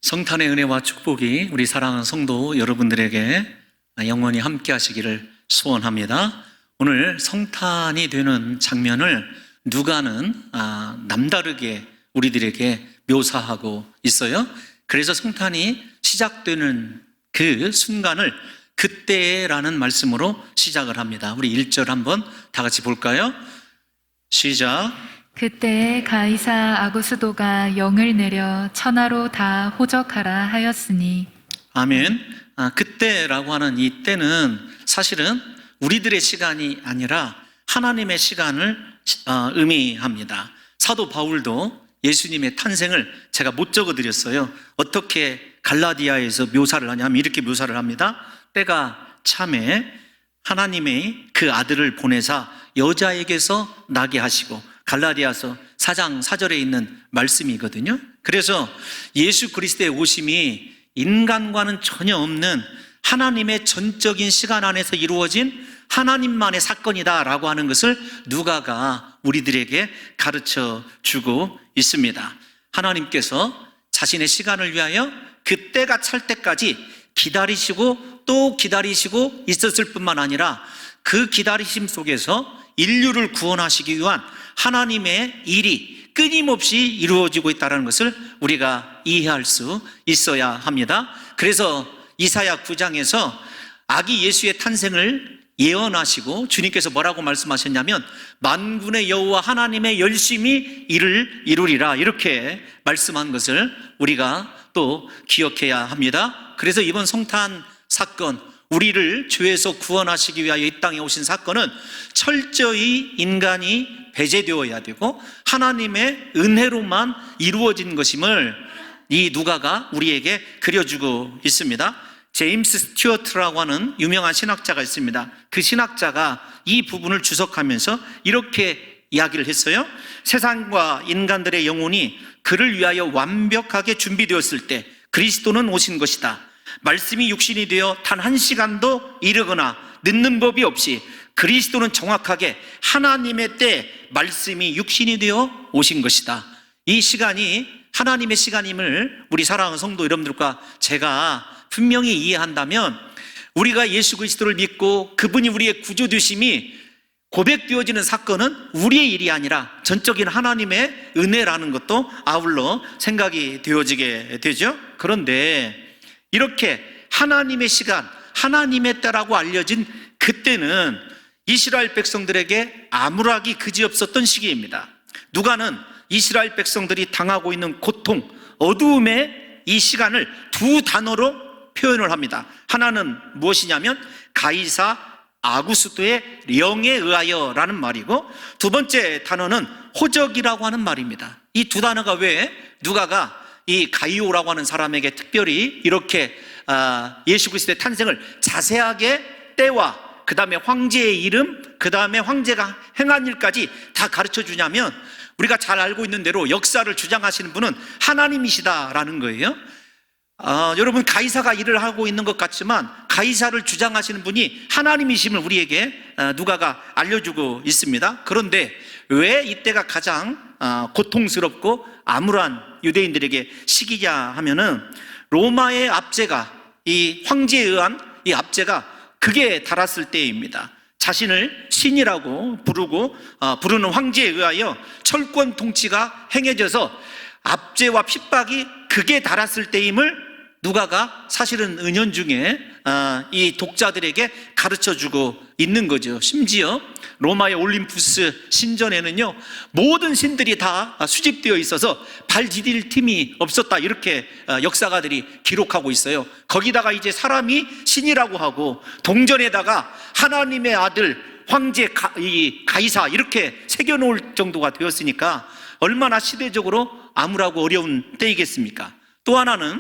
성탄의 은혜와 축복이 우리 사랑하는 성도 여러분들에게 영원히 함께 하시기를 소원합니다. 오늘 성탄이 되는 장면을 누가는 남다르게 우리들에게 묘사하고 있어요. 그래서 성탄이 시작되는 그 순간을 그때라는 말씀으로 시작을 합니다. 우리 1절 한번 다 같이 볼까요? 시작. 그때에 가이사 아구스도가 영을 내려 천하로 다 호적하라 하였으니. 아멘. 그때라고 하는 이 때는 사실은 우리들의 시간이 아니라 하나님의 시간을 의미합니다. 사도 바울도 예수님의 탄생을 제가 못 적어드렸어요. 어떻게 갈라디아에서 묘사를 하냐면 이렇게 묘사를 합니다. 때가 참에 하나님의 그 아들을 보내사 여자에게서 나게 하시고, 갈라디아서 4장 4절에 있는 말씀이거든요. 그래서 예수 그리스도의 오심이 인간과는 전혀 없는 하나님의 전적인 시간 안에서 이루어진 하나님만의 사건이다라고 하는 것을 누가가 우리들에게 가르쳐 주고 있습니다. 하나님께서 자신의 시간을 위하여 그 때가 찰 때까지 기다리시고 또 기다리시고 있었을 뿐만 아니라 그 기다리심 속에서 인류를 구원하시기 위한 하나님의 일이 끊임없이 이루어지고 있다는 것을 우리가 이해할 수 있어야 합니다. 그래서 이사야 9장에서 아기 예수의 탄생을 예언하시고 주님께서 뭐라고 말씀하셨냐면 만군의 여호와 하나님의 열심히 이를 이루리라, 이렇게 말씀한 것을 우리가 또 기억해야 합니다. 그래서 이번 성탄 사건, 우리를 죄에서 구원하시기 위하여 이 땅에 오신 사건은 철저히 인간이 배제되어야 되고 하나님의 은혜로만 이루어진 것임을 이 누가가 우리에게 그려주고 있습니다. 제임스 스튜어트라고 하는 유명한 신학자가 있습니다. 그 신학자가 이 부분을 주석하면서 이렇게 이야기를 했어요. 세상과 인간들의 영혼이 그를 위하여 완벽하게 준비되었을 때 그리스도는 오신 것이다. 말씀이 육신이 되어 단 한 시간도 이르거나 늦는 법이 없이 그리스도는 정확하게 하나님의 때 말씀이 육신이 되어 오신 것이다. 이 시간이 하나님의 시간임을 우리 사랑하는 성도 여러분들과 제가 분명히 이해한다면 우리가 예수 그리스도를 믿고 그분이 우리의 구주 되심이 고백되어지는 사건은 우리의 일이 아니라 전적인 하나님의 은혜라는 것도 아울러 생각이 되어지게 되죠. 그런데 이렇게 하나님의 시간, 하나님의 때라고 알려진 그때는 이스라엘 백성들에게 암울하기 그지없었던 시기입니다. 누가는 이스라엘 백성들이 당하고 있는 고통, 어두움의 이 시간을 두 단어로 표현을 합니다. 하나는 무엇이냐면 가이사 아구스도의 영에 의하여라는 말이고, 두 번째 단어는 호적이라고 하는 말입니다. 이 두 단어가 왜 누가가 이 가이오라고 하는 사람에게 특별히 이렇게 예수 그리스도의 탄생을 자세하게 때와 그 다음에 황제의 이름, 그 다음에 황제가 행한 일까지 다 가르쳐 주냐면, 우리가 잘 알고 있는 대로 역사를 주장하시는 분은 하나님이시다라는 거예요. 여러분, 가이사가 일을 하고 있는 것 같지만 가이사를 주장하시는 분이 하나님이심을 우리에게 누가가 알려주고 있습니다. 그런데 왜 이때가 가장 고통스럽고 암울한 유대인들에게 시기냐 하면은 로마의 압제가, 이 황제에 의한 이 압제가 극에 달았을 때입니다. 자신을 신이라고 부르는 황제에 의하여 철권 통치가 행해져서 압제와 핍박이 극에 달았을 때임을 누가가 사실은 은연중에 이 독자들에게 가르쳐주고 있는 거죠. 심지어 로마의 올림푸스 신전에는요, 모든 신들이 다 수집되어 있어서 발 디딜 틈이 없었다, 이렇게 역사가들이 기록하고 있어요. 거기다가 이제 사람이 신이라고 하고 동전에다가 하나님의 아들 황제 가이사 이렇게 새겨놓을 정도가 되었으니까 얼마나 시대적으로 암울하고 어려운 때이겠습니까? 또 하나는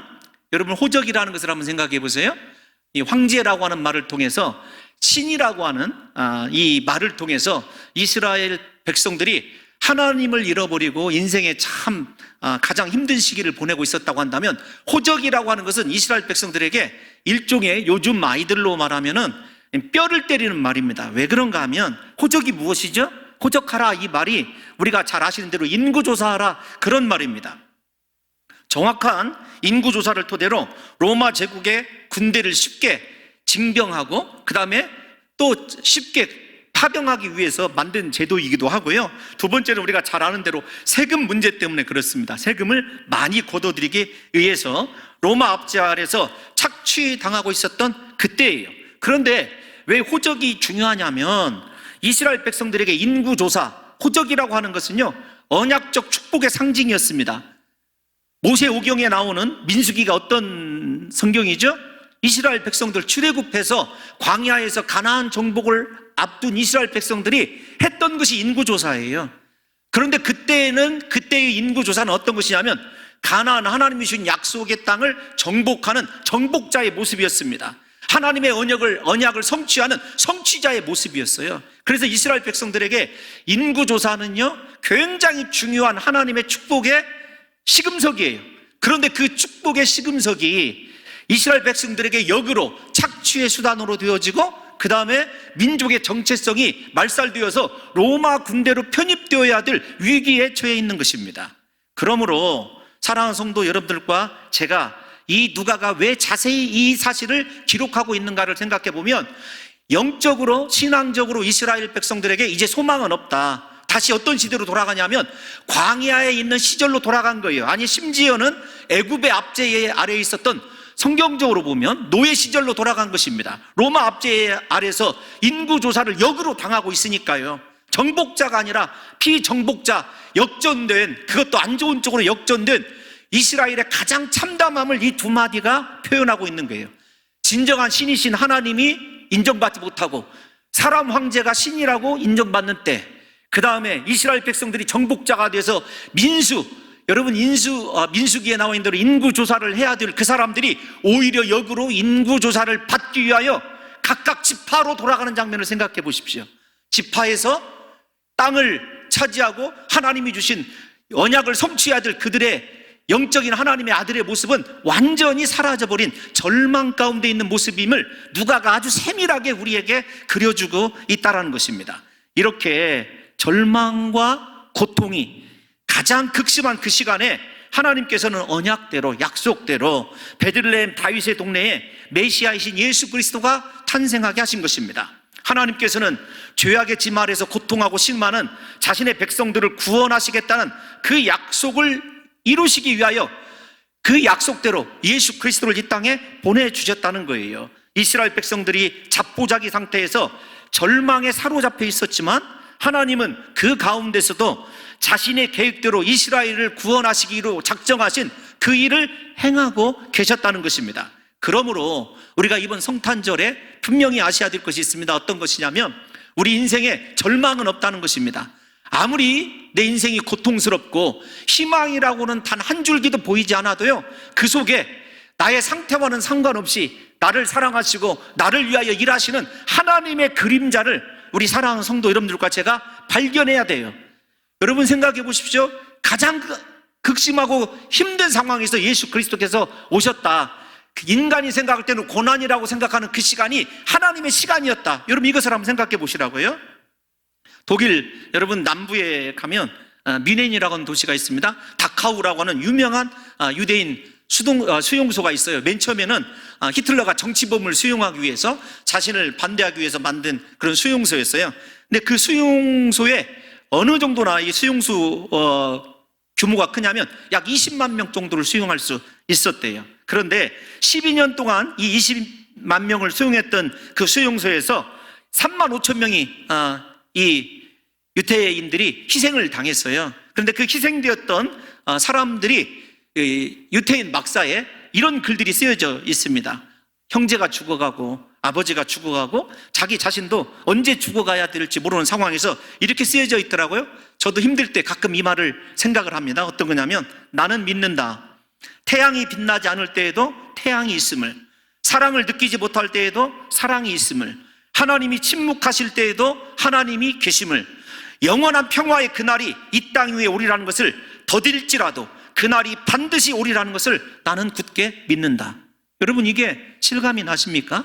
여러분, 호적이라는 것을 한번 생각해 보세요. 이 황제라고 하는 말을 통해서 신이라고 하는 이 말을 통해서 이스라엘 백성들이 하나님을 잃어버리고 인생에 참 가장 힘든 시기를 보내고 있었다고 한다면, 호적이라고 하는 것은 이스라엘 백성들에게 일종의 요즘 아이들로 말하면은 뼈를 때리는 말입니다. 왜 그런가 하면 호적이 무엇이죠? 호적하라, 이 말이 우리가 잘 아시는 대로 인구조사하라, 그런 말입니다. 정확한 인구조사를 토대로 로마 제국의 군대를 쉽게 징병하고 그 다음에 또 쉽게 파병하기 위해서 만든 제도이기도 하고요. 두 번째는 우리가 잘 아는 대로 세금 문제 때문에 그렇습니다. 세금을 많이 걷어들이기 위해서 로마 압제 아래서 착취당하고 있었던 그때예요. 그런데 왜 호적이 중요하냐면 이스라엘 백성들에게 인구조사, 호적이라고 하는 것은요 언약적 축복의 상징이었습니다. 모세오경에 나오는 민수기가 어떤 성경이죠? 이스라엘 백성들 출애굽해서 광야에서 가나안 정복을 앞둔 이스라엘 백성들이 했던 것이 인구조사예요. 그런데 그때의 인구조사는 어떤 것이냐면 가나안, 하나님이 주신 약속의 땅을 정복하는 정복자의 모습이었습니다. 하나님의 언약을 성취하는 성취자의 모습이었어요. 그래서 이스라엘 백성들에게 인구조사는요 굉장히 중요한 하나님의 축복의 시금석이에요. 그런데 그 축복의 시금석이 이스라엘 백성들에게 역으로 착취의 수단으로 되어지고 그 다음에 민족의 정체성이 말살되어서 로마 군대로 편입되어야 될 위기에 처해 있는 것입니다. 그러므로 사랑하는 성도 여러분들과 제가 이 누가가 왜 자세히 이 사실을 기록하고 있는가를 생각해 보면 영적으로 신앙적으로 이스라엘 백성들에게 이제 소망은 없다. 다시 어떤 시대로 돌아가냐면 광야에 있는 시절로 돌아간 거예요. 아니 심지어는 애굽의 압제 아래에 있었던 성경적으로 보면 노예 시절로 돌아간 것입니다. 로마 압제 아래서 인구조사를 역으로 당하고 있으니까요. 정복자가 아니라 피정복자, 역전된, 그것도 안 좋은 쪽으로 역전된 이스라엘의 가장 참담함을 이 두 마디가 표현하고 있는 거예요. 진정한 신이신 하나님이 인정받지 못하고 사람 황제가 신이라고 인정받는 때, 그 다음에 이스라엘 백성들이 정복자가 돼서 여러분 민수기에 나와 있는 대로 인구조사를 해야 될 그 사람들이 오히려 역으로 인구조사를 받기 위하여 각각 지파로 돌아가는 장면을 생각해 보십시오. 지파에서 땅을 차지하고 하나님이 주신 언약을 성취해야 될 그들의 영적인 하나님의 아들의 모습은 완전히 사라져버린 절망 가운데 있는 모습임을 누가가 아주 세밀하게 우리에게 그려주고 있다는 것입니다. 이렇게 절망과 고통이 가장 극심한 그 시간에 하나님께서는 언약대로, 약속대로 베들레헴 다윗의 동네에 메시아이신 예수 그리스도가 탄생하게 하신 것입니다. 하나님께서는 죄악의 짐 아래서 고통하고 신음하는 자신의 백성들을 구원하시겠다는 그 약속을 이루시기 위하여 그 약속대로 예수 그리스도를 이 땅에 보내주셨다는 거예요. 이스라엘 백성들이 잡보자기 상태에서 절망에 사로잡혀 있었지만 하나님은 그 가운데서도 자신의 계획대로 이스라엘을 구원하시기로 작정하신 그 일을 행하고 계셨다는 것입니다. 그러므로 우리가 이번 성탄절에 분명히 아셔야 될 것이 있습니다. 어떤 것이냐면 우리 인생에 절망은 없다는 것입니다. 아무리 내 인생이 고통스럽고 희망이라고는 단 한 줄기도 보이지 않아도요, 그 속에 나의 상태와는 상관없이 나를 사랑하시고 나를 위하여 일하시는 하나님의 그림자를 우리 사랑하는 성도 여러분들과 제가 발견해야 돼요. 여러분 생각해 보십시오. 가장 극심하고 힘든 상황에서 예수 그리스도께서 오셨다. 인간이 생각할 때는 고난이라고 생각하는 그 시간이 하나님의 시간이었다. 여러분 이것을 한번 생각해 보시라고요. 독일 여러분 남부에 가면 뮌헨이라고 하는 도시가 있습니다. 다카우라고 하는 유명한 유대인 수용소가 있어요. 맨 처음에는 히틀러가 정치범을 수용하기 위해서 자신을 반대하기 위해서 만든 그런 수용소였어요. 근데 그 수용소에 어느 정도나 이 수용소 규모가 크냐면 약 20만 명 정도를 수용할 수 있었대요. 그런데 12년 동안 이 20만 명을 수용했던 그 수용소에서 3만 5천 명이 이 유태인들이 희생을 당했어요. 그런데 그 희생되었던 사람들이 유태인 막사에 이런 글들이 쓰여져 있습니다. 형제가 죽어가고 아버지가 죽어가고 자기 자신도 언제 죽어가야 될지 모르는 상황에서 이렇게 쓰여져 있더라고요. 저도 힘들 때 가끔 이 말을 생각을 합니다. 어떤 거냐면 나는 믿는다. 태양이 빛나지 않을 때에도 태양이 있음을, 사랑을 느끼지 못할 때에도 사랑이 있음을, 하나님이 침묵하실 때에도 하나님이 계심을, 영원한 평화의 그날이 이 땅 위에 오리라는 것을 더딜지라도 그날이 반드시 오리라는 것을 나는 굳게 믿는다. 여러분 이게 실감이 나십니까?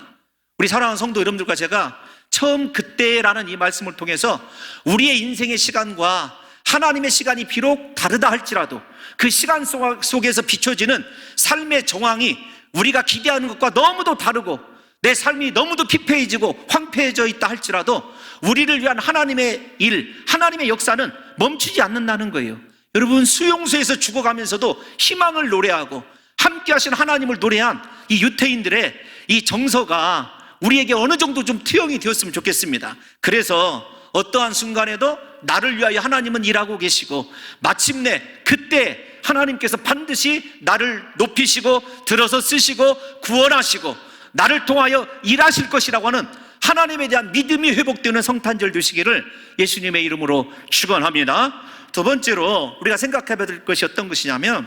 우리 사랑하는 성도 여러분들과 제가 처음 그때라는 이 말씀을 통해서 우리의 인생의 시간과 하나님의 시간이 비록 다르다 할지라도 그 시간 속에서 비춰지는 삶의 정황이 우리가 기대하는 것과 너무도 다르고 내 삶이 너무도 피폐해지고 황폐해져 있다 할지라도 우리를 위한 하나님의 일, 하나님의 역사는 멈추지 않는다는 거예요. 여러분, 수용소에서 죽어가면서도 희망을 노래하고 함께 하신 하나님을 노래한 이 유태인들의 이 정서가 우리에게 어느 정도 좀 투영이 되었으면 좋겠습니다. 그래서 어떠한 순간에도 나를 위하여 하나님은 일하고 계시고 마침내 그때 하나님께서 반드시 나를 높이시고 들어서 쓰시고 구원하시고 나를 통하여 일하실 것이라고 하는 하나님에 대한 믿음이 회복되는 성탄절 되시기를 예수님의 이름으로 축원합니다. 두 번째로 우리가 생각해 봐야 될 것이 어떤 것이냐면,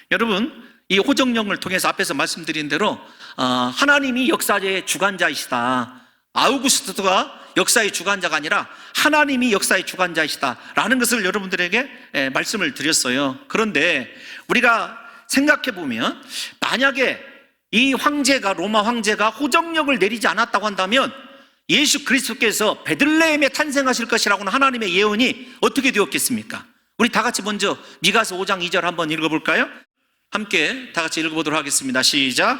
여러분, 이 호정령을 통해서 앞에서 말씀드린 대로 하나님이 역사의 주관자이시다. 아우구스토가 역사의 주관자가 아니라 하나님이 역사의 주관자이시다 라는 것을 여러분들에게 말씀을 드렸어요. 그런데 우리가 생각해 보면, 만약에 이 황제가, 로마 황제가 호정령을 내리지 않았다고 한다면 예수 그리스도께서 베들레헴에 탄생하실 것이라고 하는 하나님의 예언이 어떻게 되었겠습니까? 우리 다 같이 먼저 미가서 5장 2절 한번 읽어볼까요? 함께 다 같이 읽어보도록 하겠습니다. 시작.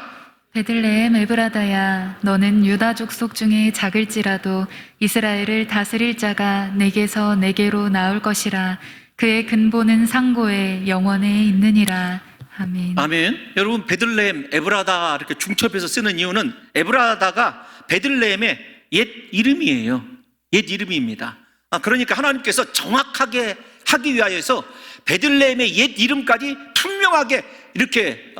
베들레헴 에브라다야, 너는 유다 족속 중에 작을지라도 이스라엘을 다스릴 자가 내게서 내게로 나올 것이라. 그의 근본은 상고에 영원에 있느니라. 아멘. 아멘. 여러분, 베들레헴, 에브라다 이렇게 중첩해서 쓰는 이유는 에브라다가 베들레헴의 옛 이름이에요. 옛 이름입니다. 그러니까 하나님께서 정확하게 하기 위하여서 베들레헴의 옛 이름까지 분명하게 이렇게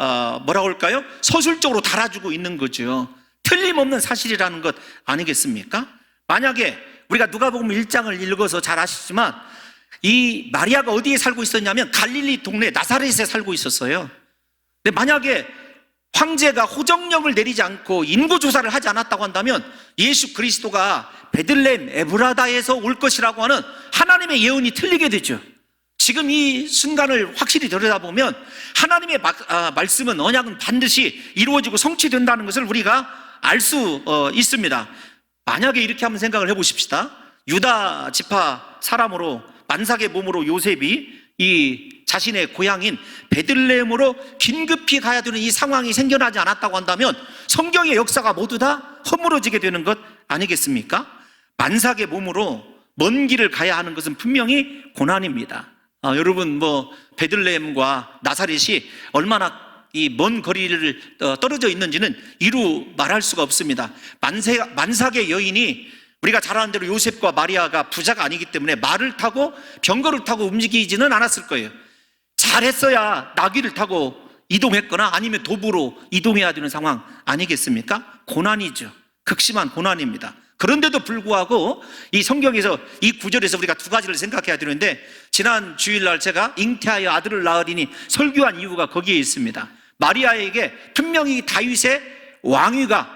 뭐라고 할까요? 서술적으로 달아주고 있는 거죠. 틀림없는 사실이라는 것 아니겠습니까? 만약에 우리가 누가복음 1장을 읽어서 잘 아시지만 이 마리아가 어디에 살고 있었냐면 갈릴리 동네 나사렛에 살고 있었어요. 근데 만약에 황제가 호정령을 내리지 않고 인구조사를 하지 않았다고 한다면 예수 그리스도가 베들레헴 에브라다에서 올 것이라고 하는 하나님의 예언이 틀리게 되죠. 지금 이 순간을 확실히 들여다보면 하나님의 말씀은, 언약은 반드시 이루어지고 성취된다는 것을 우리가 알 수 있습니다. 만약에 이렇게 한번 생각을 해보십시다. 유다 지파 사람으로 만삭의 몸으로 요셉이 이 자신의 고향인 베들레헴으로 긴급히 가야 되는 이 상황이 생겨나지 않았다고 한다면 성경의 역사가 모두 다 허물어지게 되는 것 아니겠습니까? 만삭의 몸으로 먼 길을 가야 하는 것은 분명히 고난입니다. 여러분, 베들레헴과 나사렛이 얼마나 이 먼 거리를 떨어져 있는지는 이루 말할 수가 없습니다. 만삭의 여인이, 우리가 잘 아는 대로 요셉과 마리아가 부자가 아니기 때문에 말을 타고 병거를 타고 움직이지는 않았을 거예요. 잘했어야 나귀를 타고 이동했거나 아니면 도보로 이동해야 되는 상황 아니겠습니까? 고난이죠. 극심한 고난입니다. 그런데도 불구하고 이 성경에서 이 구절에서 우리가 두 가지를 생각해야 되는데, 지난 주일날 제가 잉태하여 아들을 낳으리니 설교한 이유가 거기에 있습니다. 마리아에게 분명히 다윗의 왕위가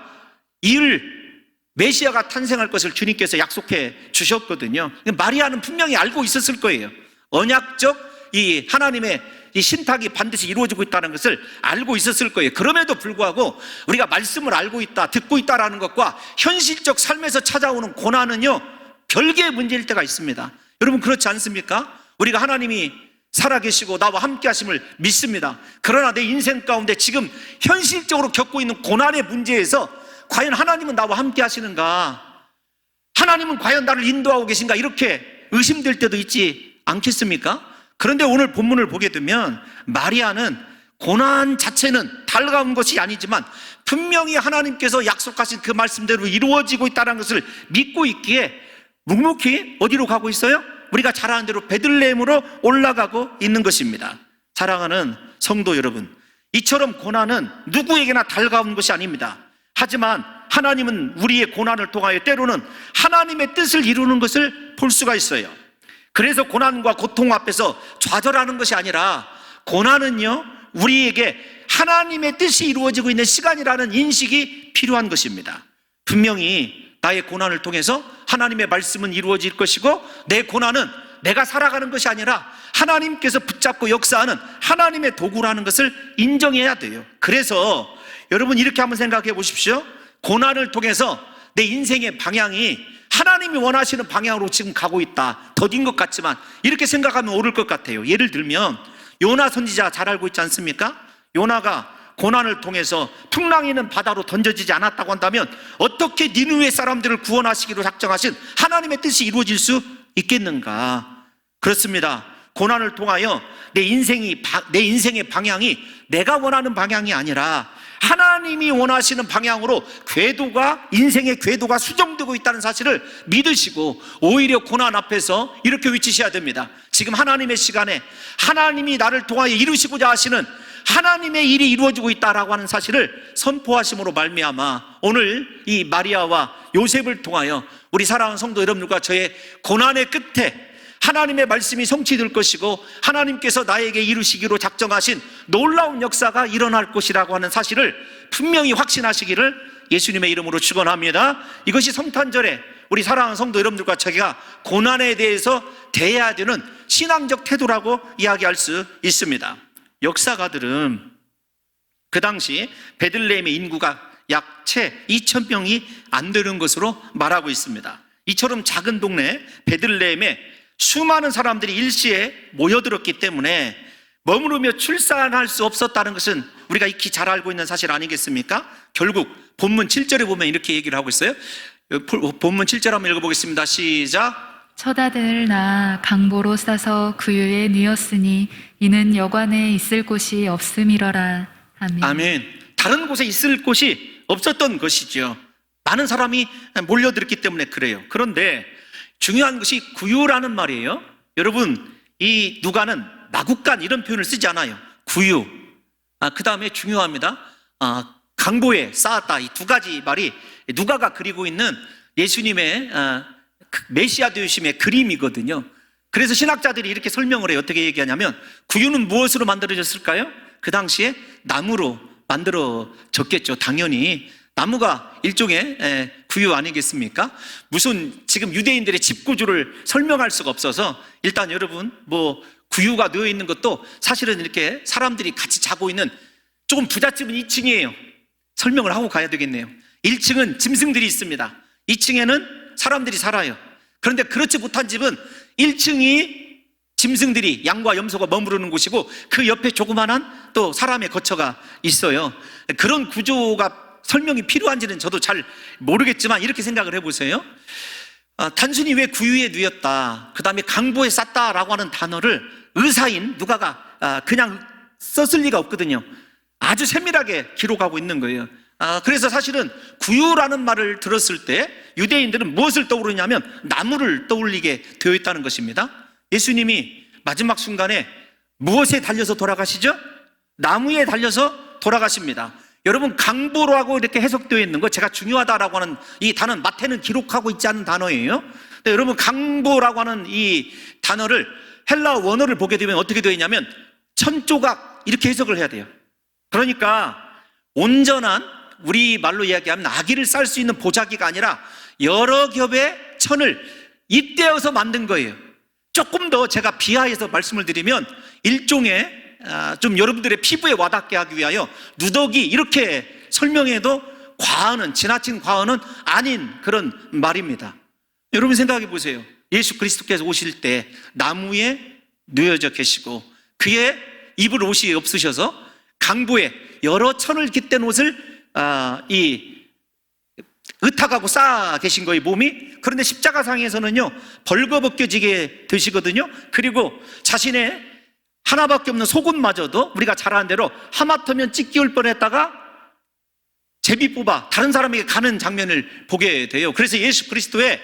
메시아가 탄생할 것을 주님께서 약속해 주셨거든요. 마리아는 분명히 알고 있었을 거예요. 언약적 이 하나님의 이 신탁이 반드시 이루어지고 있다는 것을 알고 있었을 거예요. 그럼에도 불구하고 우리가 말씀을 알고 있다, 듣고 있다라는 것과 현실적 삶에서 찾아오는 고난은요, 별개의 문제일 때가 있습니다. 여러분, 그렇지 않습니까? 우리가 하나님이 살아계시고 나와 함께 하심을 믿습니다. 그러나 내 인생 가운데 지금 현실적으로 겪고 있는 고난의 문제에서 과연 하나님은 나와 함께 하시는가? 하나님은 과연 나를 인도하고 계신가? 이렇게 의심될 때도 있지 않겠습니까? 그런데 오늘 본문을 보게 되면 마리아는 고난 자체는 달가운 것이 아니지만 분명히 하나님께서 약속하신 그 말씀대로 이루어지고 있다는 것을 믿고 있기에 묵묵히 어디로 가고 있어요? 우리가 잘 아는 대로 베들레헴으로 올라가고 있는 것입니다. 사랑하는 성도 여러분, 이처럼 고난은 누구에게나 달가운 것이 아닙니다. 하지만 하나님은 우리의 고난을 통하여 때로는 하나님의 뜻을 이루는 것을 볼 수가 있어요. 그래서 고난과 고통 앞에서 좌절하는 것이 아니라, 고난은요, 우리에게 하나님의 뜻이 이루어지고 있는 시간이라는 인식이 필요한 것입니다. 분명히 나의 고난을 통해서 하나님의 말씀은 이루어질 것이고, 내 고난은 내가 살아가는 것이 아니라 하나님께서 붙잡고 역사하는 하나님의 도구라는 것을 인정해야 돼요. 그래서 여러분, 이렇게 한번 생각해 보십시오. 고난을 통해서 내 인생의 방향이 하나님이 원하시는 방향으로 지금 가고 있다, 더딘 것 같지만 이렇게 생각하면 옳을 것 같아요. 예를 들면 요나 선지자 잘 알고 있지 않습니까? 요나가 고난을 통해서 풍랑이 있는 바다로 던져지지 않았다고 한다면 어떻게 니느웨 사람들을 구원하시기로 작정하신 하나님의 뜻이 이루어질 수 있겠는가? 그렇습니다. 고난을 통하여 내 인생의 방향이 내가 원하는 방향이 아니라 하나님이 원하시는 방향으로 인생의 궤도가 수정되고 있다는 사실을 믿으시고 오히려 고난 앞에서 이렇게 외치셔야 됩니다. 지금 하나님의 시간에 하나님이 나를 통하여 이루시고자 하시는 하나님의 일이 이루어지고 있다라고 하는 사실을 선포하심으로 말미암아 오늘 이 마리아와 요셉을 통하여 우리 사랑하는 성도 여러분들과 저의 고난의 끝에 하나님의 말씀이 성취될 것이고 하나님께서 나에게 이루시기로 작정하신 놀라운 역사가 일어날 것이라고 하는 사실을 분명히 확신하시기를 예수님의 이름으로 축원합니다. 이것이 성탄절에 우리 사랑하는 성도 여러분들과 저희가 고난에 대해서 대해야 되는 신앙적 태도라고 이야기할 수 있습니다. 역사가들은 그 당시 베들레헴의 인구가 약 채 2,000명이 안 되는 것으로 말하고 있습니다. 이처럼 작은 동네 베들레헴에 수많은 사람들이 일시에 모여들었기 때문에 머무르며 출산할 수 없었다는 것은 우리가 익히 잘 알고 있는 사실 아니겠습니까? 결국 본문 7절에 보면 이렇게 얘기를 하고 있어요. 본문 7절 한번 읽어보겠습니다. 시작. 처다들 낳아 강보로 싸서 구유에 뉘었으니 이는 여관에 있을 곳이 없음이러라. 아멘. 아멘. 다른 곳에 있을 곳이 없었던 것이죠. 많은 사람이 몰려들었기 때문에 그래요. 그런데 중요한 것이 구유라는 말이에요. 여러분, 이 누가는 마국간 이런 표현을 쓰지 않아요. 구유. 그 다음에 중요합니다. 강보에 쌓았다. 이 두 가지 말이 누가가 그리고 있는 예수님의 메시아 되심의 그림이거든요. 그래서 신학자들이 이렇게 설명을 해요. 어떻게 얘기하냐면 구유는 무엇으로 만들어졌을까요? 그 당시에 나무로 만들어졌겠죠. 당연히 나무가 일종의 구유 아니겠습니까? 무슨 지금 유대인들의 집 구조를 설명할 수가 없어서 일단 여러분 구유가 놓여 있는 것도 사실은 이렇게 사람들이 같이 자고 있는 조금 부잣집은 2층이에요. 설명을 하고 가야 되겠네요. 1층은 짐승들이 있습니다. 2층에는 사람들이 살아요. 그런데 그렇지 못한 집은 1층이 짐승들이 양과 염소가 머무르는 곳이고 그 옆에 조그만한 또 사람의 거처가 있어요. 그런 구조가 설명이 필요한지는 저도 잘 모르겠지만 이렇게 생각을 해보세요. 단순히 왜 구유에 누였다, 그 다음에 강보에 쌌다라고 하는 단어를 의사인 누가가 그냥 썼을 리가 없거든요. 아주 세밀하게 기록하고 있는 거예요. 그래서 사실은 구유라는 말을 들었을 때 유대인들은 무엇을 떠오르냐면 나무를 떠올리게 되어 있다는 것입니다. 예수님이 마지막 순간에 무엇에 달려서 돌아가시죠? 나무에 달려서 돌아가십니다. 여러분, 강보라고 이렇게 해석되어 있는 거 제가 중요하다라고 하는 이 단어는 마태는 기록하고 있지 않은 단어예요. 근데 여러분, 강보라고 하는 이 단어를 헬라 원어를 보게 되면 어떻게 되어 있냐면 천조각 이렇게 해석을 해야 돼요. 그러니까 온전한 우리 말로 이야기하면 아기를 쌀 수 있는 보자기가 아니라 여러 겹의 천을 잇대어서 만든 거예요. 조금 더 제가 비하해서 말씀을 드리면 일종의 좀 여러분들의 피부에 와닿게 하기 위하여 누더기 이렇게 설명해도 지나친 과언은 아닌 그런 말입니다. 여러분 생각해 보세요. 예수 그리스도께서 오실 때 나무에 놓여져 계시고 그의 입을 옷이 없으셔서 강보에 여러 천을 깃댄 옷을 의탁하고 쌓아 계신 거예요, 몸이. 그런데 십자가상에서는요 벌거벗겨지게 되시거든요. 그리고 자신의 하나밖에 없는 속옷마저도 우리가 잘 아는 대로 하마터면 찢기울 뻔했다가 제비 뽑아 다른 사람에게 가는 장면을 보게 돼요. 그래서 예수 그리스도의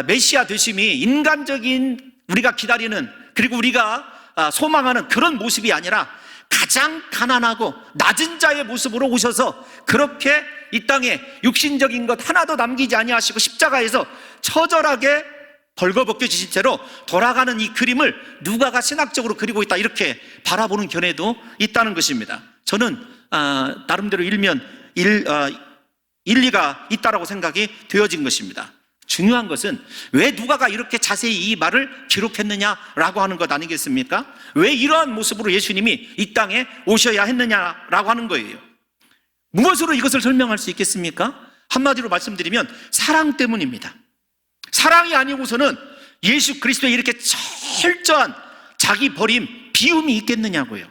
메시아 되심이 인간적인 우리가 기다리는, 그리고 우리가 소망하는 그런 모습이 아니라 가장 가난하고 낮은 자의 모습으로 오셔서 그렇게 이 땅에 육신적인 것 하나도 남기지 아니하시고 십자가에서 처절하게 벌거벗겨지신 채로 돌아가는 이 그림을 누가가 신학적으로 그리고 있다, 이렇게 바라보는 견해도 있다는 것입니다. 저는 나름대로 일리가 있다라고 생각이 되어진 것입니다. 중요한 것은 왜 누가가 이렇게 자세히 이 말을 기록했느냐라고 하는 것 아니겠습니까? 왜 이러한 모습으로 예수님이 이 땅에 오셔야 했느냐라고 하는 거예요. 무엇으로 이것을 설명할 수 있겠습니까? 한마디로 말씀드리면 사랑 때문입니다. 사랑이 아니고서는 예수 그리스도에 이렇게 철저한 자기 버림, 비움이 있겠느냐고요.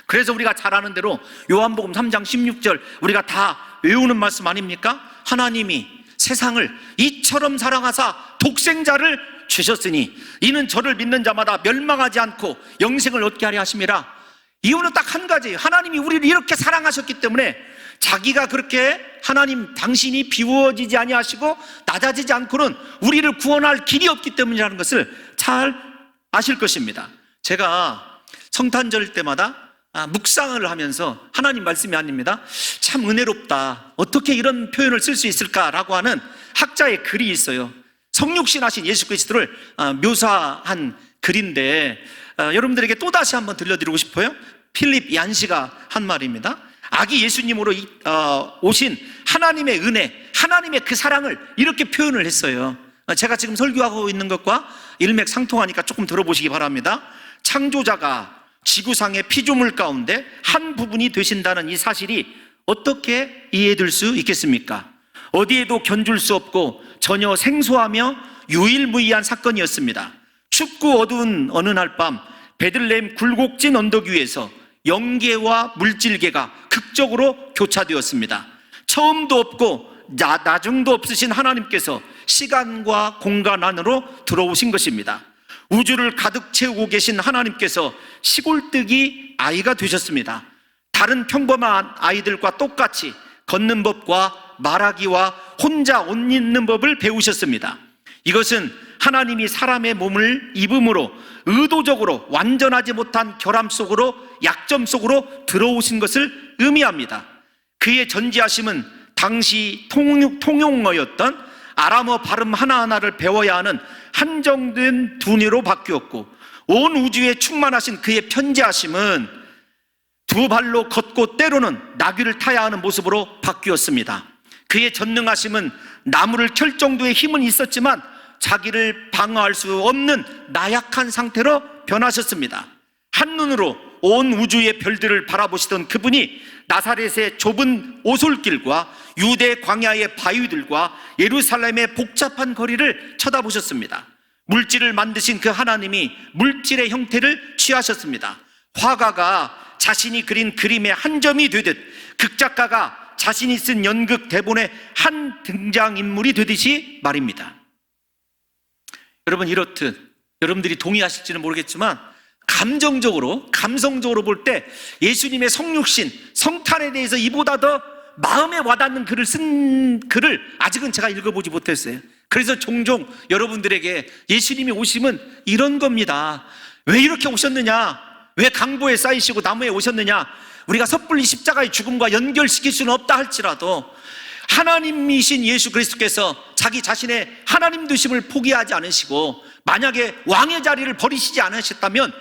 그래서 우리가 잘 아는 대로 요한복음 3장 16절 우리가 다 외우는 말씀 아닙니까? 하나님이 세상을 이처럼 사랑하사 독생자를 주셨으니 이는 저를 믿는 자마다 멸망하지 않고 영생을 얻게 하려 하심이라. 이유는 딱 한 가지예요. 하나님이 우리를 이렇게 사랑하셨기 때문에 자기가 그렇게 하나님 당신이 비워지지 아니하시고 낮아지지 않고는 우리를 구원할 길이 없기 때문이라는 것을 잘 아실 것입니다. 제가 성탄절 때마다 묵상을 하면서 하나님 말씀이 아닙니다. 참 은혜롭다. 어떻게 이런 표현을 쓸 수 있을까라고 하는 학자의 글이 있어요. 성육신 하신 예수 그리스도를 묘사한 글인데 여러분들에게 또다시 한번 들려드리고 싶어요. 필립 얀시가 한 말입니다. 아기 예수님으로 오신 하나님의 은혜, 하나님의 그 사랑을 이렇게 표현을 했어요. 제가 지금 설교하고 있는 것과 일맥상통하니까 조금 들어보시기 바랍니다. 창조자가 지구상의 피조물 가운데 한 부분이 되신다는 이 사실이 어떻게 이해될 수 있겠습니까? 어디에도 견줄 수 없고 전혀 생소하며 유일무이한 사건이었습니다. 춥고 어두운 어느 날 밤 베들레헴 굴곡진 언덕 위에서 영계와 물질계가 극적으로 교차되었습니다. 처음도 없고 나중도 없으신 하나님께서 시간과 공간 안으로 들어오신 것입니다. 우주를 가득 채우고 계신 하나님께서 시골뜨기 아이가 되셨습니다. 다른 평범한 아이들과 똑같이 걷는 법과 말하기와 혼자 옷 입는 법을 배우셨습니다. 이것은 하나님이 사람의 몸을 입음으로 의도적으로 완전하지 못한 결함 속으로, 약점 속으로 들어오신 것을 의미합니다. 그의 전지하심은 당시 통용어였던 아람어 발음 하나하나를 배워야 하는 한정된 두뇌로 바뀌었고, 온 우주에 충만하신 그의 편재하심은 두 발로 걷고 때로는 나귀를 타야 하는 모습으로 바뀌었습니다. 그의 전능하심은 나무를 켤 정도의 힘은 있었지만 자기를 방어할 수 없는 나약한 상태로 변하셨습니다. 한눈으로 온 우주의 별들을 바라보시던 그분이 나사렛의 좁은 오솔길과 유대 광야의 바위들과 예루살렘의 복잡한 거리를 쳐다보셨습니다. 물질을 만드신 그 하나님이 물질의 형태를 취하셨습니다. 화가가 자신이 그린 그림의 한 점이 되듯 극작가가 자신이 쓴 연극 대본의 한 등장인물이 되듯이 말입니다. 여러분, 이렇듯 여러분들이 동의하실지는 모르겠지만 감성적으로 볼 때 예수님의 성육신, 성탄에 대해서 이보다 더 마음에 와닿는 글을 쓴 글을 아직은 제가 읽어보지 못했어요. 그래서 종종 여러분들에게 예수님이 오심은 이런 겁니다. 왜 이렇게 오셨느냐? 왜 강보에 쌓이시고 나무에 오셨느냐? 우리가 섣불리 십자가의 죽음과 연결시킬 수는 없다 할지라도 하나님이신 예수 그리스도께서 자기 자신의 하나님 되심을 포기하지 않으시고 만약에 왕의 자리를 버리시지 않으셨다면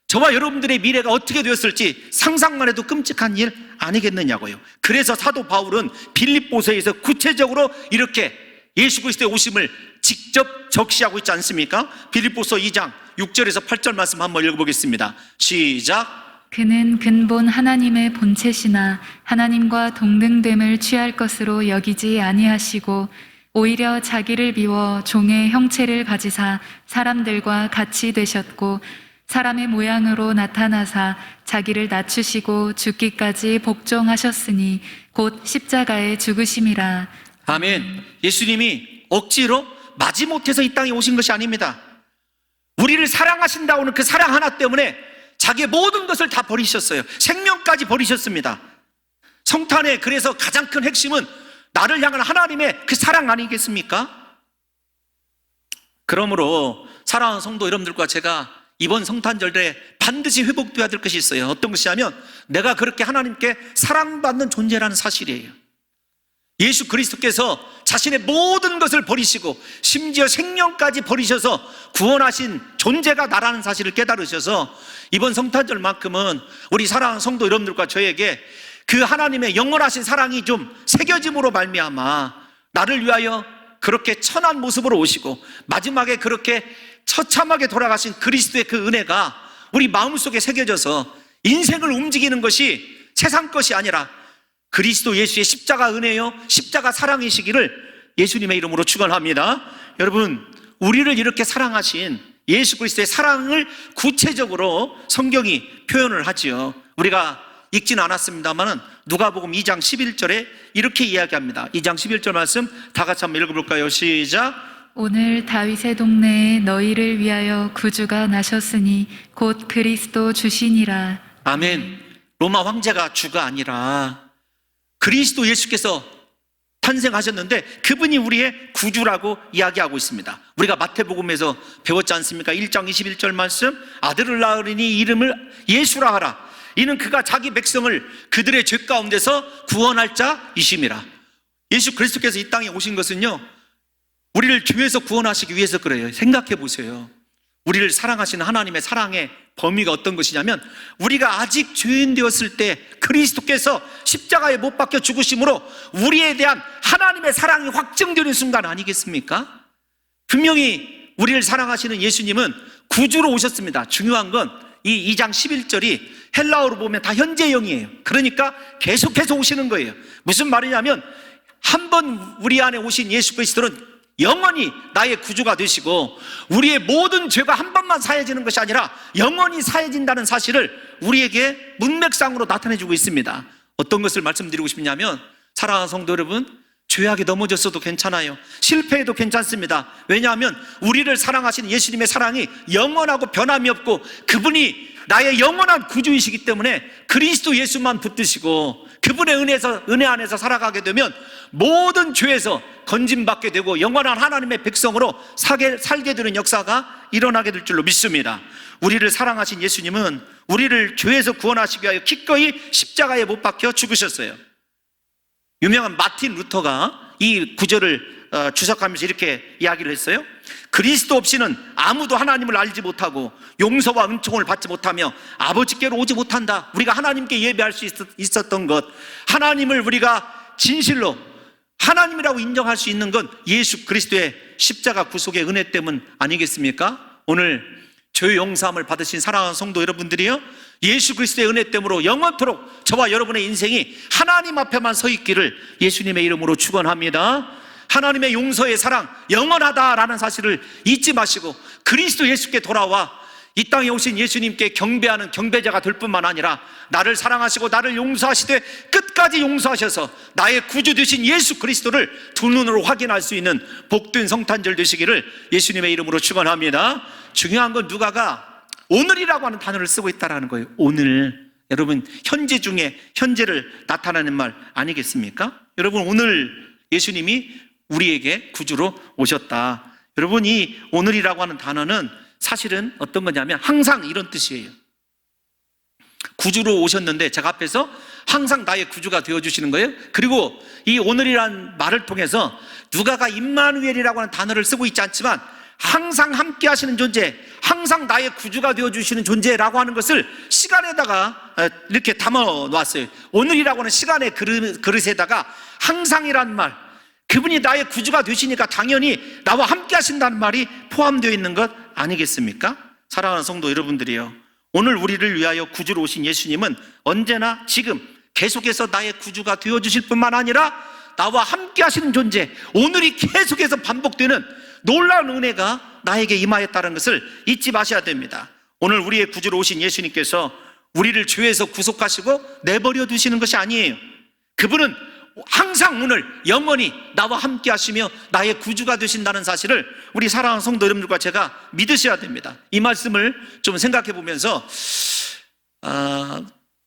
저와 여러분들의 미래가 어떻게 되었을지 상상만 해도 끔찍한 일 아니겠느냐고요. 그래서 사도 바울은 빌립보서에서 구체적으로 이렇게 예수 그리스도의 오심을 직접 적시하고 있지 않습니까? 빌립보서 2장 6절에서 8절 말씀 한번 읽어보겠습니다. 시작. 그는 근본 하나님의 본체시나 하나님과 동등됨을 취할 것으로 여기지 아니하시고 오히려 자기를 비워 종의 형체를 가지사 사람들과 같이 되셨고 사람의 모양으로 나타나사 자기를 낮추시고 죽기까지 복종하셨으니 곧 십자가에 죽으심이라. 아멘. 예수님이 억지로 마지못해서 이 땅에 오신 것이 아닙니다. 우리를 사랑하신다고는 그 사랑 하나 때문에 자기의 모든 것을 다 버리셨어요. 생명까지 버리셨습니다. 성탄의 그래서 가장 큰 핵심은 나를 향한 하나님의 그 사랑 아니겠습니까? 그러므로 사랑하는 성도 여러분들과 제가 이번 성탄절에 반드시 회복되어야 될 것이 있어요. 어떤 것이냐면 내가 그렇게 하나님께 사랑받는 존재라는 사실이에요. 예수 그리스도께서 자신의 모든 것을 버리시고 심지어 생명까지 버리셔서 구원하신 존재가 나라는 사실을 깨달으셔서 이번 성탄절만큼은 우리 사랑하는 성도 여러분들과 저에게 그 하나님의 영원하신 사랑이 좀 새겨짐으로 말미암아 나를 위하여 그렇게 천한 모습으로 오시고 마지막에 그렇게 처참하게 돌아가신 그리스도의 그 은혜가 우리 마음속에 새겨져서 인생을 움직이는 것이 세상 것이 아니라 그리스도 예수의 십자가 은혜요 십자가 사랑이시기를 예수님의 이름으로 축원합니다. 여러분, 우리를 이렇게 사랑하신 예수 그리스도의 사랑을 구체적으로 성경이 표현을 하지요. 우리가 읽지는 않았습니다만은 누가복음 2장 11절에 이렇게 이야기합니다. 2장 11절 말씀 다 같이 한번 읽어볼까요? 시작. 오늘 다윗의 동네에 너희를 위하여 구주가 나셨으니 곧 그리스도 주시니라. 아멘. 로마 황제가 주가 아니라 그리스도 예수께서 탄생하셨는데 그분이 우리의 구주라고 이야기하고 있습니다. 우리가 마태복음에서 배웠지 않습니까? 1장 21절 말씀, 아들을 낳으리니 이름을 예수라 하라. 이는 그가 자기 백성을 그들의 죄 가운데서 구원할 자이심이라. 예수 그리스도께서 이 땅에 오신 것은요, 우리를 죄에서 구원하시기 위해서 그래요. 생각해 보세요. 우리를 사랑하시는 하나님의 사랑의 범위가 어떤 것이냐면, 우리가 아직 죄인 되었을 때 그리스도께서 십자가에 못 박혀 죽으심으로 우리에 대한 하나님의 사랑이 확증되는 순간 아니겠습니까? 분명히 우리를 사랑하시는 예수님은 구주로 오셨습니다. 중요한 건 이 2장 11절이 헬라어로 보면 다 현재형이에요. 그러니까 계속해서 오시는 거예요. 무슨 말이냐면, 한 번 우리 안에 오신 예수 그리스도는 영원히 나의 구주가 되시고, 우리의 모든 죄가 한 번만 사해지는 것이 아니라 영원히 사해진다는 사실을 우리에게 문맥상으로 나타내주고 있습니다. 어떤 것을 말씀드리고 싶냐면, 사랑하는 성도 여러분, 죄악에 넘어졌어도 괜찮아요. 실패해도 괜찮습니다. 왜냐하면 우리를 사랑하시는 예수님의 사랑이 영원하고 변함이 없고, 그분이 나의 영원한 구주이시기 때문에 그리스도 예수만 붙드시고 그분의 은혜 안에서 살아가게 되면 모든 죄에서 건짐받게 되고 영원한 하나님의 백성으로 살게 되는 역사가 일어나게 될 줄로 믿습니다. 우리를 사랑하신 예수님은 우리를 죄에서 구원하시기 위하여 기꺼이 십자가에 못 박혀 죽으셨어요. 유명한 마틴 루터가 이 구절을 주석하면서 이렇게 이야기를 했어요. 그리스도 없이는 아무도 하나님을 알지 못하고 용서와 은총을 받지 못하며 아버지께로 오지 못한다. 우리가 하나님께 예배할 수 있었던 것, 하나님을 우리가 진실로 하나님이라고 인정할 수 있는 건 예수 그리스도의 십자가 구속의 은혜 때문 아니겠습니까? 오늘 죄 용서함을 받으신 사랑하는 성도 여러분들이요, 예수 그리스도의 은혜 때문에 영원토록 저와 여러분의 인생이 하나님 앞에만 서 있기를 예수님의 이름으로 축원합니다. 하나님의 용서의 사랑 영원하다라는 사실을 잊지 마시고 그리스도 예수께 돌아와 이 땅에 오신 예수님께 경배하는 경배자가 될 뿐만 아니라 나를 사랑하시고 나를 용서하시되 끝까지 용서하셔서 나의 구주 되신 예수 그리스도를 두 눈으로 확인할 수 있는 복된 성탄절 되시기를 예수님의 이름으로 축원합니다. 중요한 건 누가가 오늘이라고 하는 단어를 쓰고 있다는 거예요. 오늘. 여러분, 현재 중에 현재를 나타내는 말 아니겠습니까? 여러분, 오늘 예수님이 우리에게 구주로 오셨다. 여러분, 이 오늘이라고 하는 단어는 사실은 어떤 거냐면 항상 이런 뜻이에요. 구주로 오셨는데 제가 앞에서 항상 나의 구주가 되어주시는 거예요. 그리고 이 오늘이란 말을 통해서 누가가 임마누엘이라고 하는 단어를 쓰고 있지 않지만 항상 함께 하시는 존재, 항상 나의 구주가 되어주시는 존재라고 하는 것을 시간에다가 이렇게 담아 놓았어요. 오늘이라고 하는 시간의 그릇에다가 항상이란 말, 그분이 나의 구주가 되시니까 당연히 나와 함께 하신다는 말이 포함되어 있는 것 아니겠습니까? 사랑하는 성도 여러분들이요, 오늘 우리를 위하여 구주로 오신 예수님은 언제나 지금 계속해서 나의 구주가 되어주실 뿐만 아니라 나와 함께 하시는 존재, 오늘이 계속해서 반복되는 놀라운 은혜가 나에게 임하였다는 것을 잊지 마셔야 됩니다. 오늘 우리의 구주로 오신 예수님께서 우리를 죄에서 구속하시고 내버려 두시는 것이 아니에요. 그분은 항상 오늘 영원히 나와 함께 하시며 나의 구주가 되신다는 사실을 우리 사랑하는 성도 여러분들과 제가 믿으셔야 됩니다. 이 말씀을 좀 생각해 보면서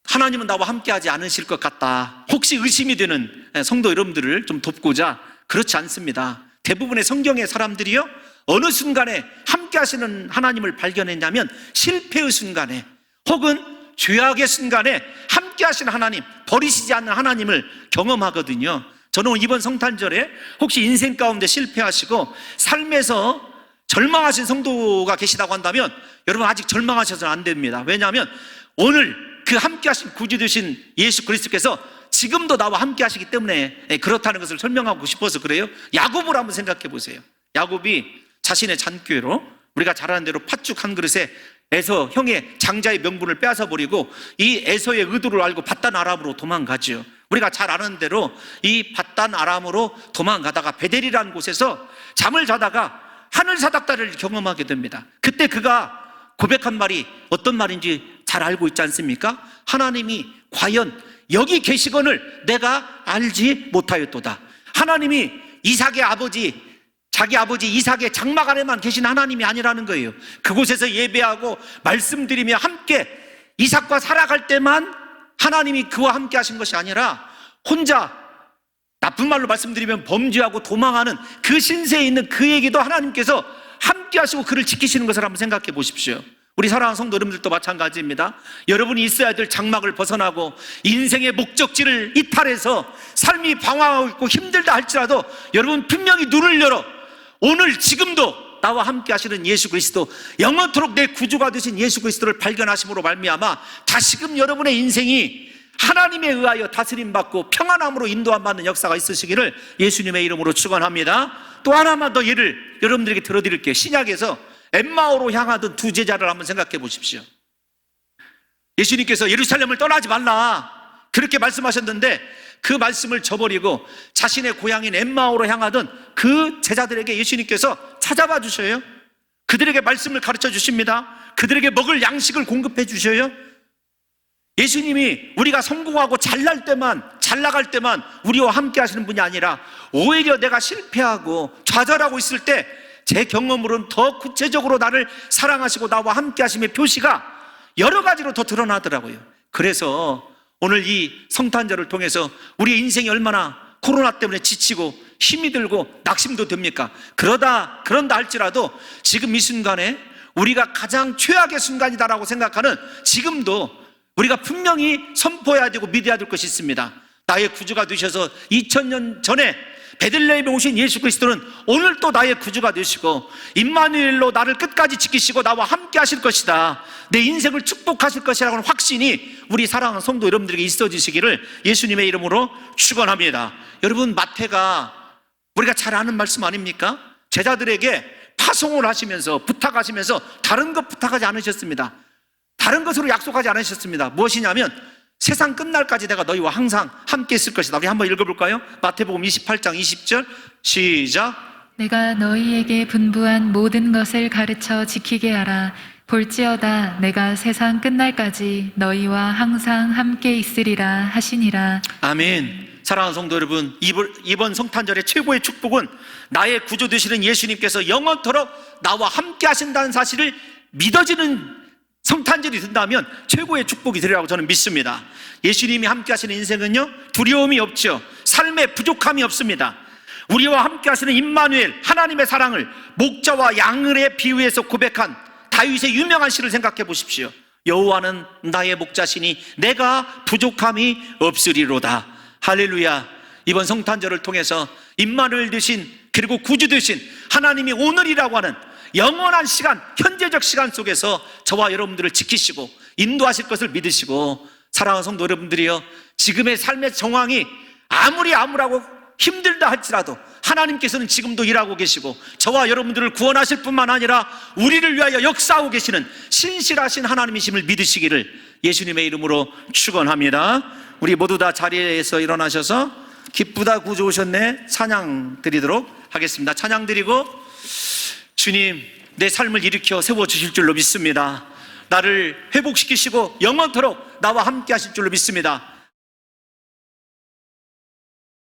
하나님은 나와 함께 하지 않으실 것 같다, 혹시 의심이 되는 성도 여러분들을 좀 돕고자, 그렇지 않습니다. 대부분의 성경의 사람들이요, 어느 순간에 함께 하시는 하나님을 발견했냐면 실패의 순간에 혹은 죄악의 순간에 함께 하시는 하나님, 버리시지 않는 하나님을 경험하거든요. 저는 이번 성탄절에 혹시 인생 가운데 실패하시고 삶에서 절망하신 성도가 계시다고 한다면 여러분, 아직 절망하셔서는 안 됩니다. 왜냐하면 오늘 그 함께 하신 구주 되신 예수 그리스도께서 지금도 나와 함께 하시기 때문에 그렇다는 것을 설명하고 싶어서 그래요. 야곱을 한번 생각해 보세요. 야곱이 자신의 잔꾀로, 우리가 잘 아는 대로 팥죽 한 그릇에 에서 형의 장자의 명분을 빼앗아 버리고 이 에서의 의도를 알고 밧단 아람으로 도망가죠. 우리가 잘 아는 대로 이 밧단 아람으로 도망가다가 베델이라는 곳에서 잠을 자다가 하늘 사닥다리를 경험하게 됩니다. 그때 그가 고백한 말이 어떤 말인지 잘 알고 있지 않습니까? 하나님이 과연 여기 계시거늘 내가 알지 못하였도다. 하나님이 이삭의 아버지, 자기 아버지 이삭의 장막 안에만 계신 하나님이 아니라는 거예요. 그곳에서 예배하고 말씀드리며 함께 이삭과 살아갈 때만 하나님이 그와 함께 하신 것이 아니라 혼자, 나쁜 말로 말씀드리면 범죄하고 도망하는 그 신세에 있는 그에게도 하나님께서 함께 하시고 그를 지키시는 것을 한번 생각해 보십시오. 우리 사랑하는 성도 여러분들도 마찬가지입니다. 여러분이 있어야 될 장막을 벗어나고 인생의 목적지를 이탈해서 삶이 방황하고 있고 힘들다 할지라도 여러분 분명히 눈을 열어 오늘 지금도 나와 함께 하시는 예수 그리스도, 영원토록 내 구주가 되신 예수 그리스도를 발견하심으로 말미암아 다시금 여러분의 인생이 하나님에 의하여 다스림받고 평안함으로 인도함받는 역사가 있으시기를 예수님의 이름으로 축원합니다. 또 하나만 더 예를 여러분들에게 들어드릴게요. 신약에서 엠마오로 향하던 두 제자를 한번 생각해 보십시오. 예수님께서 예루살렘을 떠나지 말라 그렇게 말씀하셨는데 그 말씀을 저버리고 자신의 고향인 엠마오로 향하던 그 제자들에게 예수님께서 찾아봐 주셔요. 그들에게 말씀을 가르쳐 주십니다. 그들에게 먹을 양식을 공급해 주셔요. 예수님이 우리가 성공하고 잘날 때만, 잘 나갈 때만 우리와 함께 하시는 분이 아니라 오히려 내가 실패하고 좌절하고 있을 때 제 경험으로는 더 구체적으로 나를 사랑하시고 나와 함께 하심의 표시가 여러 가지로 더 드러나더라고요. 그래서 오늘 이 성탄절을 통해서 우리의 인생이 얼마나 코로나 때문에 지치고 힘이 들고 낙심도 됩니까? 그런다 할지라도 지금 이 순간에 우리가 가장 최악의 순간이다라고 생각하는 지금도 우리가 분명히 선포해야 되고 믿어야 될 것이 있습니다. 나의 구주가 되셔서 2000년 전에 베들레헴에 오신 예수 그리스도는 오늘 또 나의 구주가 되시고 임마누엘로 나를 끝까지 지키시고 나와 함께 하실 것이다, 내 인생을 축복하실 것이라고 하는 확신이 우리 사랑하는 성도 여러분들에게 있어지시기를 예수님의 이름으로 축원합니다. 여러분, 마태가 우리가 잘 아는 말씀 아닙니까? 제자들에게 파송을 하시면서 부탁하시면서 다른 것 부탁하지 않으셨습니다. 다른 것으로 약속하지 않으셨습니다. 무엇이냐면 세상 끝날까지 내가 너희와 항상 함께 있을 것이다. 우리 한번 읽어볼까요? 마태복음 28장 20절 시작. 내가 너희에게 분부한 모든 것을 가르쳐 지키게 하라. 볼지어다 내가 세상 끝날까지 너희와 항상 함께 있으리라 하시니라. 아멘. 사랑하는 성도 여러분, 이번 성탄절의 최고의 축복은 나의 구주 되시는 예수님께서 영원토록 나와 함께 하신다는 사실을 믿어지는 성탄절이 된다면 최고의 축복이 되리라고 저는 믿습니다. 예수님이 함께 하시는 인생은요, 두려움이 없죠. 삶에 부족함이 없습니다. 우리와 함께 하시는 임마누엘, 하나님의 사랑을 목자와 양을의 비유에서 고백한 다윗의 유명한 시를 생각해 보십시오. 여호와는 나의 목자시니 내가 부족함이 없으리로다. 할렐루야. 이번 성탄절을 통해서 임마누엘 되신, 그리고 구주 되신 하나님이 오늘이라고 하는 영원한 시간, 현재적 시간 속에서 저와 여러분들을 지키시고 인도하실 것을 믿으시고, 사랑하는 성도 여러분들이여, 지금의 삶의 정황이 아무리 암울하고 힘들다 할지라도 하나님께서는 지금도 일하고 계시고 저와 여러분들을 구원하실 뿐만 아니라 우리를 위하여 역사하고 계시는 신실하신 하나님이심을 믿으시기를 예수님의 이름으로 축원합니다. 우리 모두 다 자리에서 일어나셔서 기쁘다 구주 오셨네 찬양 드리도록 하겠습니다. 찬양 드리고, 주님, 내 삶을 일으켜 세워주실 줄로 믿습니다. 나를 회복시키시고 영원토록 나와 함께 하실 줄로 믿습니다.